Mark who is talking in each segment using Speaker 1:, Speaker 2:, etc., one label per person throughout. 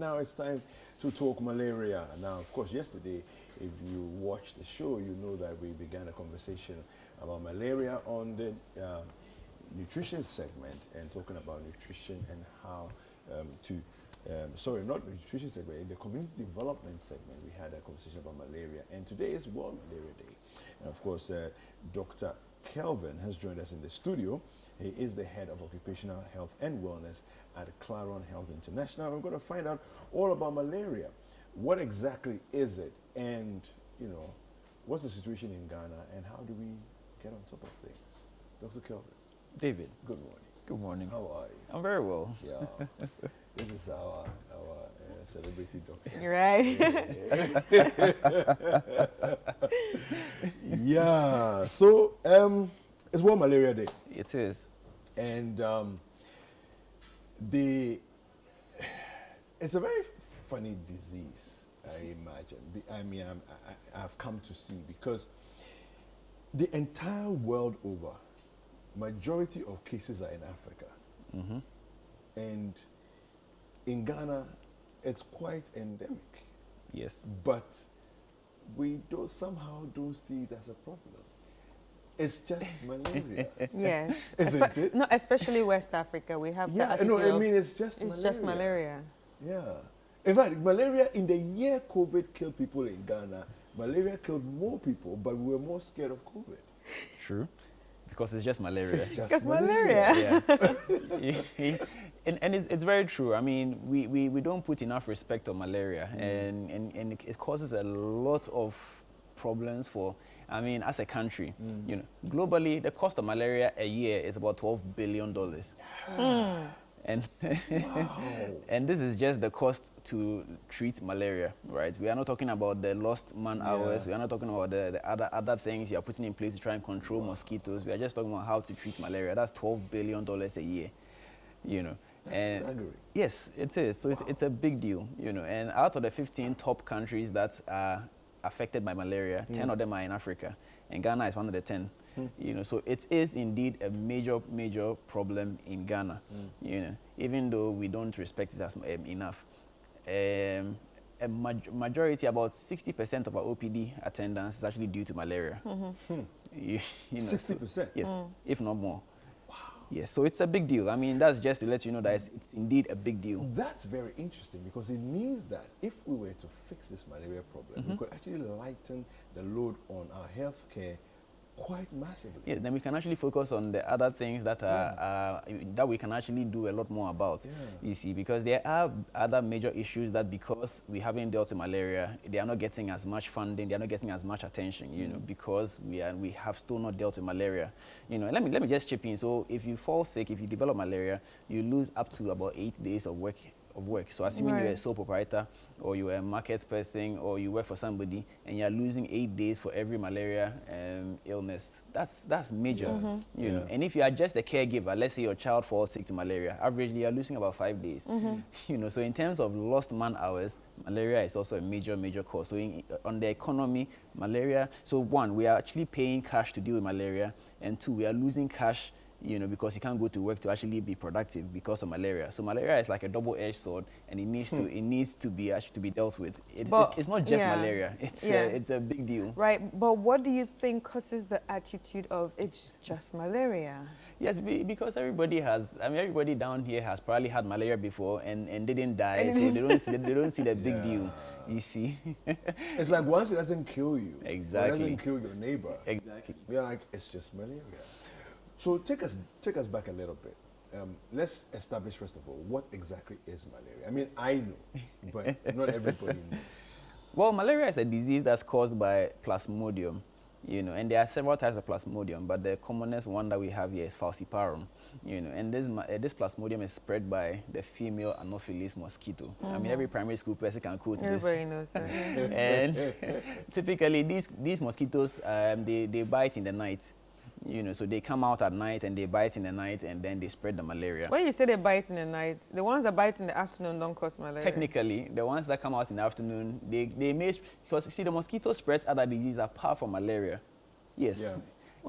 Speaker 1: Now it's time to talk malaria. Now, of course, yesterday, if you watched the show, you know that we began a conversation about malaria on the nutrition segment and talking about nutrition and how sorry, not the nutrition segment, in the community development segment, we had a conversation about malaria. And today is World Malaria Day. And of course, Dr. Kelvin has joined us in the studio. He is the head of occupational health and wellness at Claron Health International. We're going to find out all about malaria. What exactly is it? And, you know, what's the situation in Ghana and how do we get on top of things? Dr. Kelvin.
Speaker 2: David.
Speaker 1: Good morning.
Speaker 2: Good morning.
Speaker 1: How are you?
Speaker 2: I'm very well.
Speaker 1: Yeah. This is our celebrity doctor.
Speaker 3: You're right.
Speaker 1: Yeah. So, it's World Malaria Day.
Speaker 2: It is.
Speaker 1: And it's a very funny disease, I imagine. I mean, I've come to see, because the entire world over, majority of cases are in Africa.
Speaker 2: Mm-hmm.
Speaker 1: And in Ghana, it's quite endemic.
Speaker 2: Yes.
Speaker 1: But we somehow don't see it as a problem. It's just malaria.
Speaker 3: Yes.
Speaker 1: Isn't it?
Speaker 3: No, especially West Africa. We have
Speaker 1: Yeah,
Speaker 3: the
Speaker 1: no, I
Speaker 3: attitude
Speaker 1: mean, it's just
Speaker 3: it's
Speaker 1: malaria.
Speaker 3: just malaria.
Speaker 1: Yeah. In fact, malaria, in the year COVID killed people in Ghana, malaria killed more people, but we were more scared of COVID.
Speaker 2: True. Because it's just malaria.
Speaker 1: It's just
Speaker 3: Because
Speaker 1: malaria.
Speaker 2: Yeah. And it's very true. I mean, we don't put enough respect on malaria, and it causes a lot of problems for, I mean, as a country. You know, globally, the cost of malaria a year is about $12 billion. And
Speaker 1: Wow.
Speaker 2: and this is just the cost to treat malaria, right? We are not talking about the lost man hours. We are not talking about the other things you are putting in place to try and control mosquitoes. We are just talking about how to treat malaria. That's $12 billion a year, you know.
Speaker 1: That's staggering.
Speaker 2: Yes, it is. So it's a big deal, you know. And out of the 15 top countries that are affected by malaria, 10 of them are in Africa, and Ghana is one of the 10. You know, so it is indeed a major problem in Ghana. You know, even though we don't respect it as enough. A majority, about 60% of our OPD attendance is actually due to malaria. You know,
Speaker 1: 60%?
Speaker 2: So, yes, if not more. Wow. Yes, so it's a big deal. I mean, that's just to let you know that it's indeed a big deal.
Speaker 1: That's very interesting, because it means that if we were to fix this malaria problem, we could actually lighten the load on our healthcare quite massively.
Speaker 2: Yeah, then we can actually focus on the other things that are that we can actually do a lot more about. You see, because there are other major issues that, because we haven't dealt with malaria, they are not getting as much funding, they are not getting as much attention. You know, because we have still not dealt with malaria. You know, let me just chip in. So if you fall sick, if you develop malaria, you lose up to about 8 days of work. So assuming you're a sole proprietor, or you're a market person, or you work for somebody, and you're losing 8 days for every malaria illness, that's major. You know. And if you are just a caregiver, let's say your child falls sick to malaria, averagely you're losing about 5 days. You know, so in terms of lost man hours, malaria is also a major cause. So on the economy, malaria, so one, we are actually paying cash to deal with malaria, and two, we are losing cash, you know, because you can't go to work to actually be productive because of malaria. So malaria is like a double-edged sword, and it needs to be dealt with. It's not just malaria. It's a big deal.
Speaker 3: Right, but what do you think causes the attitude of it's just malaria?
Speaker 2: Yes, because everybody down here has probably had malaria before and didn't die, so they don't see the big deal. You see,
Speaker 1: it's like once it doesn't kill you,
Speaker 2: exactly,
Speaker 1: it doesn't kill your neighbor.
Speaker 2: Exactly.
Speaker 1: We're like, it's just malaria. So take us back a little bit. Let's establish, first of all, what exactly is malaria? I mean, I know, but not everybody knows.
Speaker 2: Well, malaria is a disease that's caused by Plasmodium, you know, and there are several types of Plasmodium, but the commonest one that we have here is falciparum, you know, and this Plasmodium is spread by the female Anopheles mosquito. I mean, every primary school person can quote
Speaker 3: Everybody knows that.
Speaker 2: And typically, these mosquitoes, they bite in the night. You know, so they come out at night and they bite in the night, and then they spread the malaria.
Speaker 3: When you say they bite in the night, the ones that bite in the afternoon don't cause malaria?
Speaker 2: Technically, the ones that come out in the afternoon, they may, because you see, the mosquito spreads other diseases apart from malaria. Yes.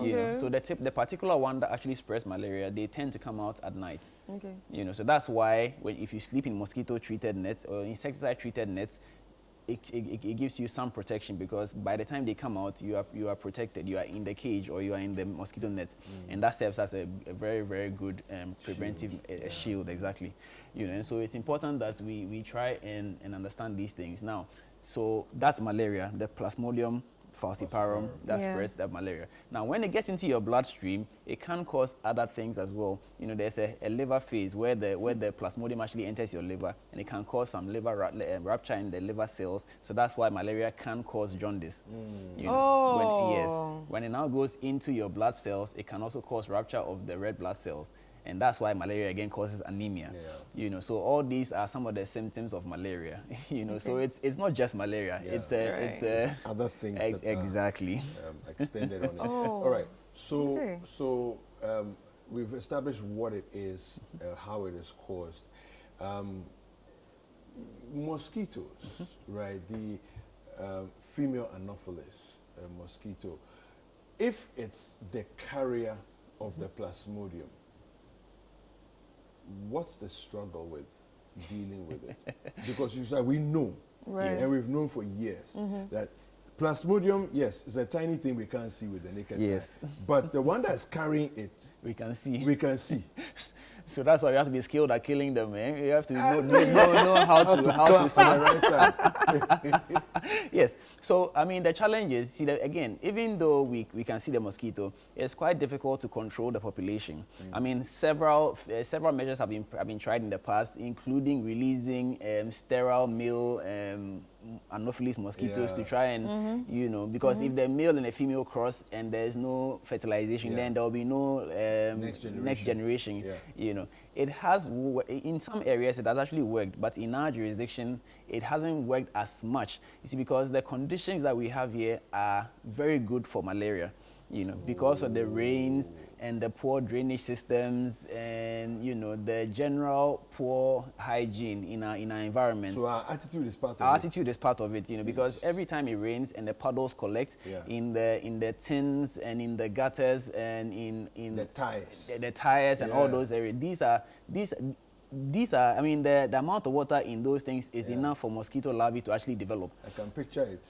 Speaker 2: You know, so the particular one that actually spreads malaria, they tend to come out at night.
Speaker 3: Okay.
Speaker 2: You know, so that's why if you sleep in mosquito-treated nets or insecticide-treated nets, it gives you some protection, because by the time they come out, you are protected. You are in the cage or you are in the mosquito net, and that serves as a very, very good preventive shield. Exactly. You know, and so it's important that we try and understand these things. Now, so that's malaria, the Plasmodium falciparum that spreads that malaria. Now, when it gets into your bloodstream, it can cause other things as well. You know, there's a liver phase where the Plasmodium actually enters your liver, and it can cause some liver rupture in the liver cells. So that's why malaria can cause jaundice. You know, when it now goes into your blood cells, it can also cause rupture of the red blood cells. And that's why malaria again causes anemia. You know, so all these are some of the symptoms of malaria. You know, so it's not just malaria. It's
Speaker 1: other things
Speaker 2: exactly
Speaker 1: that extended on it. All right. So we've established what it is, how it is caused. Mosquitoes, right? The female Anopheles mosquito. If it's the carrier of the Plasmodium, what's the struggle with dealing with it? Because you said we know, and we've known for years that Plasmodium, yes, is a tiny thing we can't see with the naked eye. But the one that's carrying it,
Speaker 2: we can see.
Speaker 1: We can see.
Speaker 2: So that's why you have to be skilled at killing them, man. You have to know how to
Speaker 1: right time.
Speaker 2: Yes. So I mean, the challenge is, see that again, even though we can see the mosquito, it's quite difficult to control the population. I mean, several measures have been tried in the past, including releasing sterile male Anopheles mosquitoes to try and you know, because if the male and the female cross and there's no fertilization, then there will be no next generation. You know, it has in some areas it has actually worked, but in our jurisdiction it hasn't worked as much. You see, because the conditions that we have here are very good for malaria. You know, because of the rains and the poor drainage systems and, you know, the general poor hygiene in our environment.
Speaker 1: So our attitude is part of it.
Speaker 2: Our attitude is part of it, you know, because every time it rains and the puddles collect in the tins and in the gutters and in
Speaker 1: the tires.
Speaker 2: The tires and all those areas. These are, I mean, the amount of water in those things is enough for mosquito larvae to actually develop.
Speaker 1: I can picture it.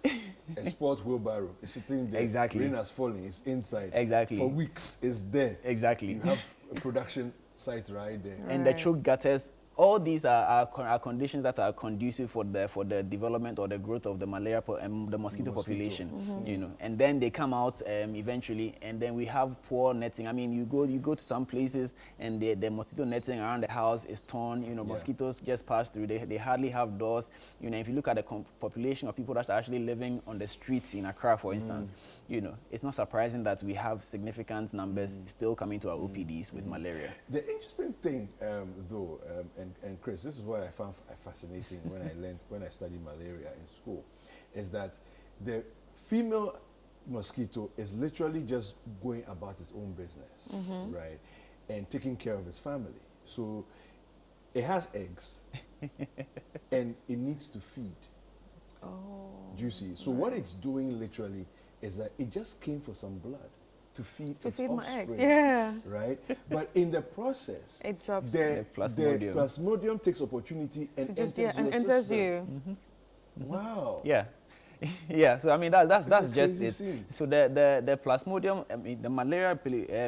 Speaker 1: A sport wheelbarrow is sitting there.
Speaker 2: Exactly.
Speaker 1: Rain has fallen. It's inside.
Speaker 2: Exactly.
Speaker 1: For weeks, it's there.
Speaker 2: Exactly.
Speaker 1: You have a production site right there.
Speaker 2: And the choke gutters. All these are conditions that are conducive for the development or the growth of the malaria the mosquito population, you know. And then they come out eventually, and then we have poor netting. I mean, you go to some places and the mosquito netting around the house is torn. You know, mosquitoes just pass through. They hardly have doors. You know, if you look at the population of people that are actually living on the streets in Accra, for instance, you know, it's not surprising that we have significant numbers still coming to our OPDs with malaria.
Speaker 1: The interesting thing, though, and Chris, this is what I found fascinating when I studied malaria in school, is that the female mosquito is literally just going about its own business, right, and taking care of its family. So it has eggs, and it needs to feed. Do you see? So what it's doing literally is that it just came for some blood to feed its offspring,
Speaker 3: my eggs,
Speaker 1: right? But in the process,
Speaker 3: it drops
Speaker 1: the Plasmodium takes opportunity and enters you. Wow.
Speaker 2: Yeah, so I mean that's just it.
Speaker 1: Scene.
Speaker 2: So the Plasmodium, I mean, the malaria,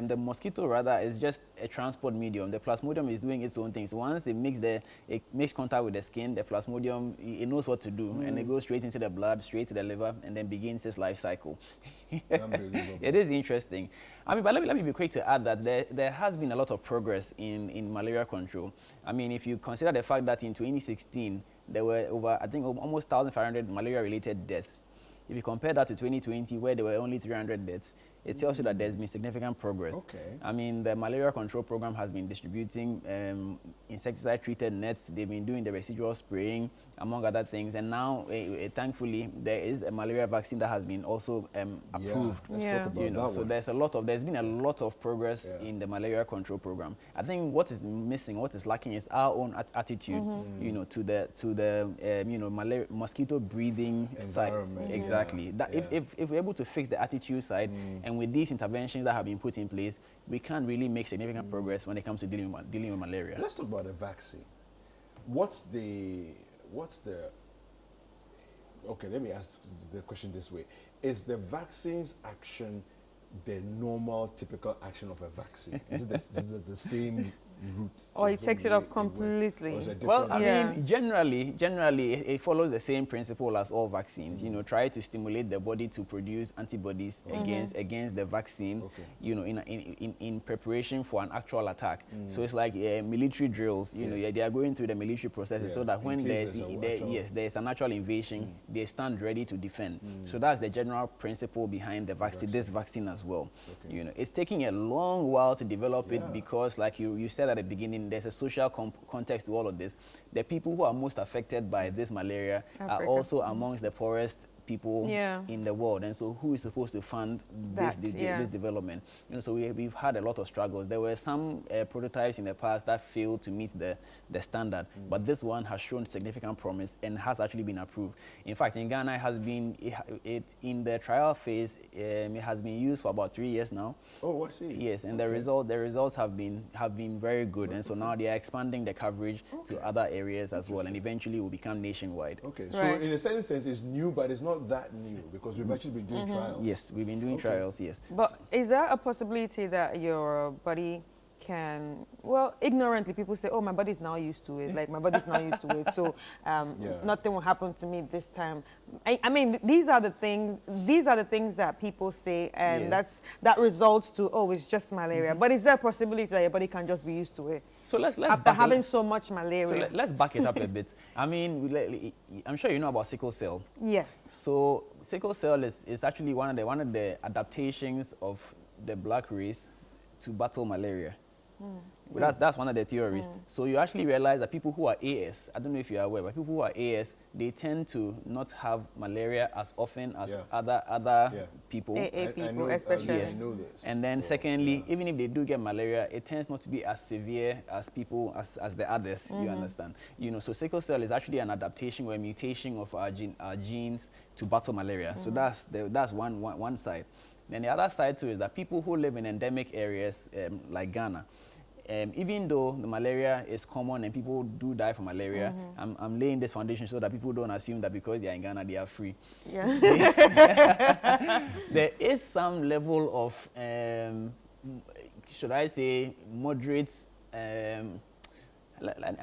Speaker 2: the mosquito rather is just a transport medium. The Plasmodium is doing its own things. Once it makes contact with the skin, the Plasmodium, it knows what to do, and it goes straight into the blood, straight to the liver, and then begins its life cycle.
Speaker 1: Unbelievable.
Speaker 2: It is interesting. I mean, but let me be quick to add that there has been a lot of progress in malaria control. I mean, if you consider the fact that in 2016 there were over, I think, almost 1,500 malaria-related deaths. If you compare that to 2020, where there were only 300 deaths, it tells you that there's been significant progress. I mean, the malaria control program has been distributing insecticide-treated nets. They've been doing the residual spraying, among other things. And now, thankfully, there is a malaria vaccine that has been also approved.
Speaker 1: Let's talk about that one.
Speaker 2: So there's been a lot of progress in the malaria control program. I think what is missing, what is lacking, is our own attitude, you know, to the you know, mosquito breeding sites. Exactly. That if we're able to fix the attitude side, and And with these interventions that have been put in place, we can really make significant progress when it comes to dealing with malaria.
Speaker 1: Let's talk about the vaccine. What's the okay, let me ask the question this way. Is the vaccine's action the normal, typical action of a vaccine? Is it the same route?
Speaker 3: Or it takes it off completely?
Speaker 2: Well, I mean, generally, it follows the same principle as all vaccines. You know, try to stimulate the body to produce antibodies against the vaccine. You know, in preparation for an actual attack. So it's like military drills. You know, they are going through the military processes so that when there's an actual invasion, they stand ready to defend. So that's the general principle behind the vaccine. This vaccine as well. You know, it's taking a long while to develop it because, like you said at the beginning, there's a social context to all of this. The people who are most affected by this malaria are also amongst the poorest people in the world, and so who is supposed to fund this development? You know, so we've had a lot of struggles. There were some prototypes in the past that failed to meet the standard, but this one has shown significant promise and has actually been approved. In fact, in Ghana, it has been in the trial phase. It has been used for about 3 years now.
Speaker 1: Oh, I see.
Speaker 2: Yes, and the results have been very good, and so now they are expanding the coverage to other areas as well, and eventually will become nationwide.
Speaker 1: Okay, so in a certain sense, it's new, but it's not that new because we've actually been doing trials.
Speaker 2: Yes, we've been doing trials, yes.
Speaker 3: But is there a possibility that your body can, well, ignorantly people say, oh, my body's now used to it, like my body's now used to it, so nothing will happen to me this time. I mean, these are the things that people say, and that results to, oh, it's just malaria. But is there a possibility that your body can just be used to it?
Speaker 2: So let's
Speaker 3: after having so much malaria.
Speaker 2: So let's back it up a bit. I mean, I'm sure you know about sickle cell.
Speaker 3: Yes.
Speaker 2: So sickle cell is actually one of the adaptations of the black race to battle malaria. That's one of the theories. So you actually realize that people who are AS, I don't know if you're aware, but people who are AS, they tend to not have malaria as often as other people.
Speaker 3: AA people, especially.
Speaker 1: I know this.
Speaker 2: And then secondly, even if they do get malaria, it tends not to be as severe as people, as the others, you understand. You know, so sickle cell is actually an adaptation or a mutation of our genes to battle malaria. So that's one side. Then the other side too is that people who live in endemic areas like Ghana, even though the malaria is common and people do die from malaria, I'm laying this foundation so that people don't assume that because they are in Ghana, they are free. Yeah. There is some level of, should I say, moderate, I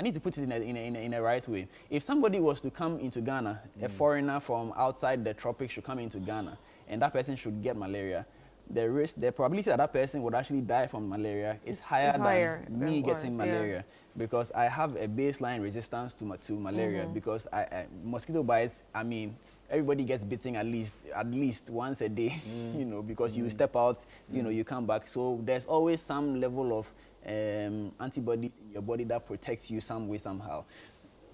Speaker 2: need to put it in a right way. If somebody was to come into Ghana, a foreigner from outside the tropics should come into Ghana, and that person should get malaria, the probability that person would actually die from malaria is higher than me getting malaria, because I have a baseline resistance to malaria, because mosquito bites, I mean, everybody gets bitten at least once a day, you know, because you step out, you know, you come back. So there's always some level of antibodies in your body that protects you some way, somehow.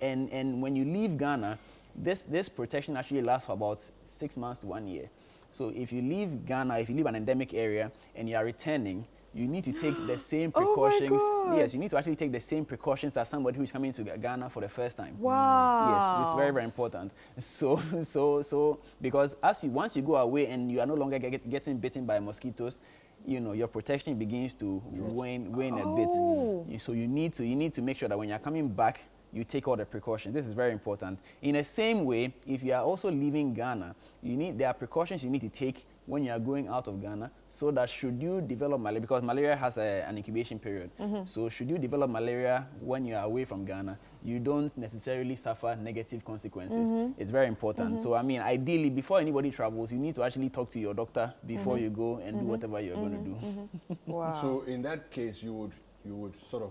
Speaker 2: And when you leave Ghana, this protection actually lasts for about 6 months to 1 year. So if you leave Ghana, if you leave an endemic area and you are returning, you need to take the same precautions.
Speaker 3: Oh my God.
Speaker 2: Yes, you need to actually take the same precautions as somebody who is coming to Ghana for the first time.
Speaker 3: Wow.
Speaker 2: Yes, it's very, very important. So because once you go away and you are no longer getting bitten by mosquitoes, you know, your protection begins to wane a bit. So you need to make sure that when you're coming back, you take all the precautions. This is very important. In the same way, if you are also leaving Ghana, there are precautions you need to take when you are going out of Ghana, so that should you develop malaria, because malaria has an incubation period. So should you develop malaria when you are away from Ghana, you don't necessarily suffer negative consequences. It's very important. So I mean, ideally, before anybody travels, you need to actually talk to your doctor before you go and do whatever you're going to do.
Speaker 1: Wow. So in that case, you would sort of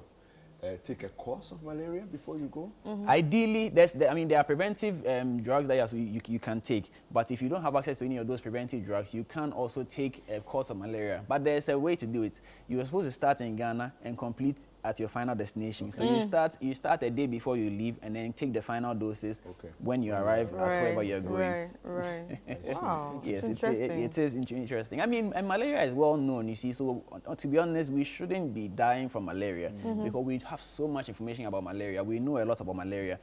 Speaker 1: take a course of malaria before you go?
Speaker 2: Ideally, there are preventive drugs that you can take, but if you don't have access to any of those preventive drugs, you can also take a course of malaria. But there's a way to do it. You're supposed to start in Ghana and complete at your final destination. So you start a day before you leave, and then take the final doses when you arrive at wherever you're going.
Speaker 3: Right. Wow.
Speaker 2: Yes, it is interesting. I mean, and malaria is well known, you see, so to be honest, we shouldn't be dying from malaria, because we have so much information about malaria. We know a lot about malaria,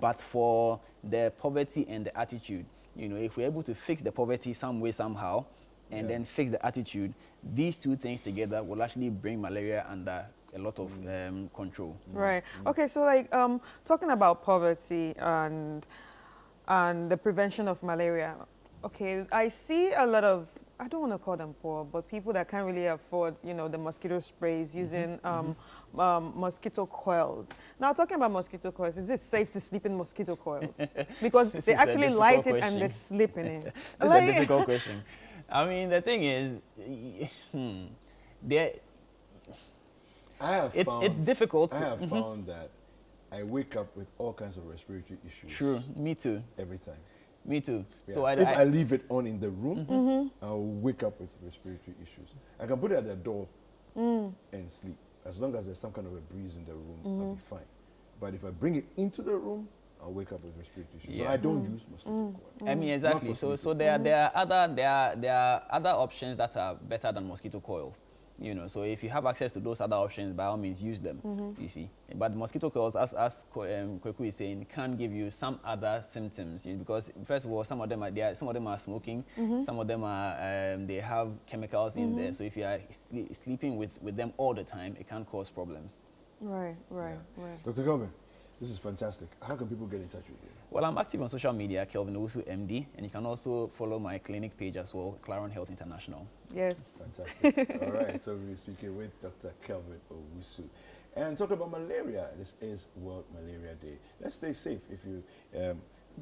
Speaker 2: but for the poverty and the attitude, you know, if we're able to fix the poverty some way, somehow, and then fix the attitude, these two things together will actually bring malaria under a lot of control.
Speaker 3: Right. Okay, so like talking about poverty and the prevention of malaria. Okay, I see a lot of, I don't want to call them poor, but people that can't really afford, you know, the mosquito sprays using mosquito coils. Now, talking about mosquito coils, is it safe to sleep in mosquito coils? Because they actually light it and they sleep in it.
Speaker 2: This is a difficult question. I mean, the thing is, it's difficult.
Speaker 1: I have found that I wake up with all kinds of respiratory issues.
Speaker 2: True, me too.
Speaker 1: Every time.
Speaker 2: Me too.
Speaker 1: Yeah.
Speaker 2: So
Speaker 1: if I leave it on in the room, I'll wake up with respiratory issues. I can put it at the door and sleep. As long as there's some kind of a breeze in the room, I'll be fine. But if I bring it into the room, I'll wake up with respiratory issues.
Speaker 2: Yeah.
Speaker 1: So I don't use mosquito coil.
Speaker 2: I mean, exactly. So there are other options that are better than mosquito coils. You know, so if you have access to those other options, by all means, use them. You see, but mosquito coils, as Kweku is saying, can give you some other symptoms. You know, because first of all, some of them are smoking, some of them are they have chemicals in there. So if you are sleeping with them all the time, it can cause problems.
Speaker 3: Right.
Speaker 1: Dr. Kelvin, this is fantastic. How can people get in touch with you?
Speaker 2: Well, I'm active on social media, Kelvin Owusu MD, and you can also follow my clinic page as well, Claron Health International.
Speaker 3: Yes.
Speaker 1: Fantastic. All right, so we're speaking with Dr. Kelvin Owusu. And talking about malaria, this is World Malaria Day. Let's stay safe. If you,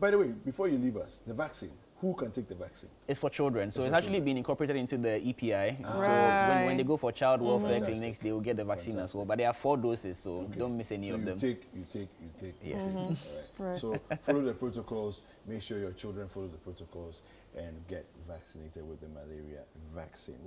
Speaker 1: by the way, before you leave us, the vaccine, who can take the vaccine?
Speaker 2: It's for children, so it's actually been incorporated into the EPI.
Speaker 3: Right.
Speaker 2: So when they go for child welfare clinics, they will get the vaccine as well. But there are 4 doses, so don't miss any of them.
Speaker 1: You take.
Speaker 2: Yes.
Speaker 1: All right. So follow the protocols. Make sure your children follow the protocols and get vaccinated with the malaria vaccine.